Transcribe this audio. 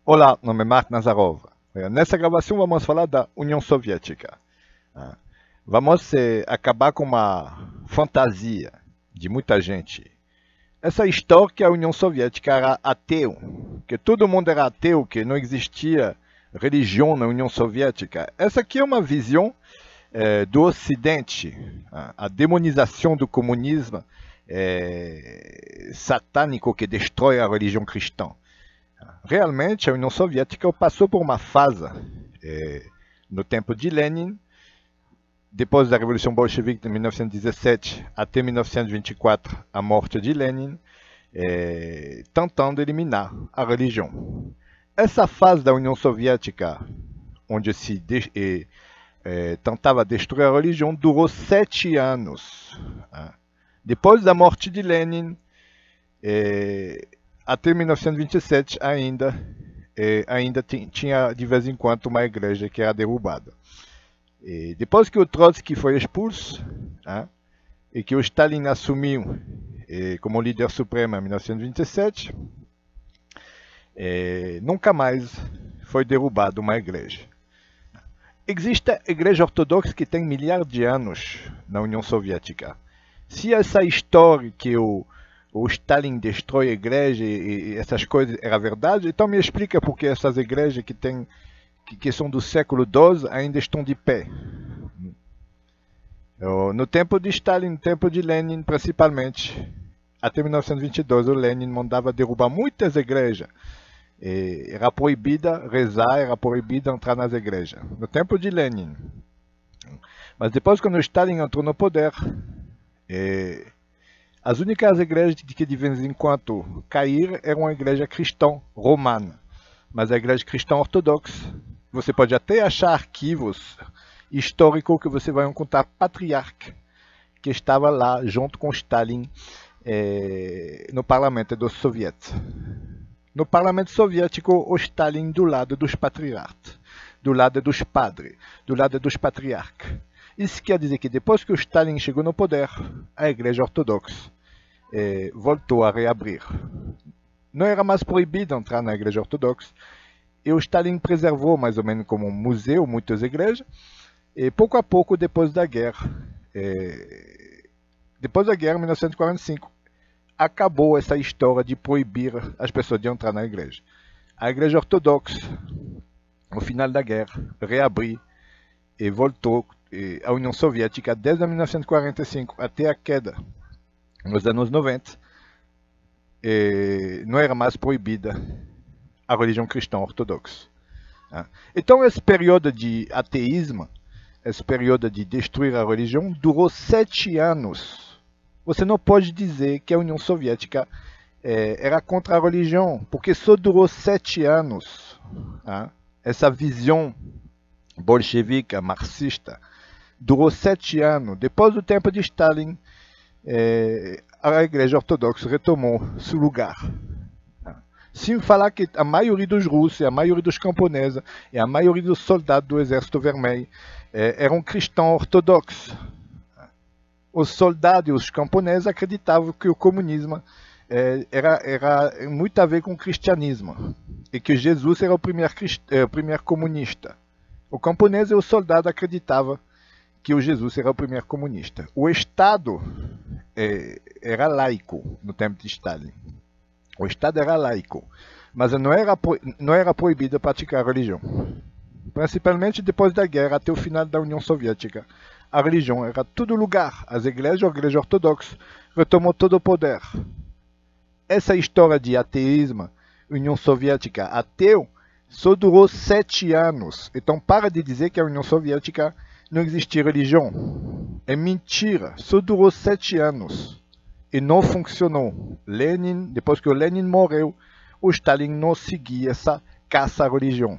Olá, meu nome é Mark Nazarov. Nessa gravação vamos falar da União Soviética. Vamos acabar com uma fantasia de muita gente. Essa história que a União Soviética era ateu, que todo mundo era ateu, que não existia religião na União Soviética. Essa aqui é uma visão do Ocidente, a demonização do comunismo satânico que destrói a religião cristã. Realmente, a União Soviética passou por uma fase no tempo de Lenin, depois da Revolução Bolchevique de 1917 até 1924, a morte de Lenin, tentando eliminar a religião. Essa fase da União Soviética, onde se tentava destruir a religião, durou 7 anos. Depois da morte de Lenin, até 1927 ainda tinha de vez em quando uma igreja que era derrubada. Depois que o Trotsky foi expulso e que o Stalin assumiu como líder supremo em 1927, nunca mais foi derrubada uma igreja. Existe a igreja ortodoxa que tem milhares de anos na União Soviética. Se essa história que o Stalin destrói a igreja e essas coisas era verdade, então me explica por que essas igrejas que são do século XII ainda estão de pé. No tempo de Stalin, no tempo de Lenin principalmente, até 1922, o Lenin mandava derrubar muitas igrejas. Era proibida rezar, era proibida entrar nas igrejas. No tempo de Lenin. Mas depois, quando o Stalin entrou no poder, as únicas igrejas que de vez em quando caíram eram a igreja cristã romana. Mas a igreja cristã ortodoxa, você pode até achar arquivos históricos que você vai encontrar patriarca, que estava lá junto com Stalin no parlamento dos soviéticos. No parlamento soviético, o Stalin do lado dos patriarcas, do lado dos padres, do lado dos patriarcas. Isso quer dizer que depois que o Stalin chegou no poder, a igreja ortodoxa voltou a reabrir. Não era mais proibido entrar na igreja ortodoxa, e o Stalin preservou mais ou menos como um museu muitas igrejas, e pouco a pouco, depois da guerra, em 1945, acabou essa história de proibir as pessoas de entrar na igreja. A igreja ortodoxa, no final da guerra, reabriu e voltou à União Soviética desde 1945 até a queda nos anos 90, não era mais proibida a religião cristã ortodoxa. Então, esse período de ateísmo, esse período de destruir a religião, durou 7 anos. Você não pode dizer que a União Soviética era contra a religião, porque só durou 7 anos. Essa visão bolchevica, marxista, durou 7 anos. Depois do tempo de Stalin, a igreja ortodoxa retomou seu lugar. Sem falar que a maioria dos russos, a maioria dos camponeses e a maioria dos soldados do Exército Vermelho eram cristãos ortodoxos. Os soldados e os camponeses acreditavam que o comunismo era muito a ver com o cristianismo e que Jesus era o primeiro comunista. O camponês e o soldado acreditavam que o Jesus era o primeiro comunista. O Estado era laico no tempo de Stalin. O Estado era laico, mas não era proibido praticar a religião. Principalmente depois da guerra, até o final da União Soviética, a religião era todo lugar. As igrejas, a igreja ortodoxa, retomou todo o poder. Essa história de ateísmo, União Soviética ateu, só durou 7 anos. Então para de dizer que a União Soviética não existia religião. É mentira, só durou 7 anos. E não funcionou. Depois que o Lenin morreu, o Stalin não seguia essa caça à religião.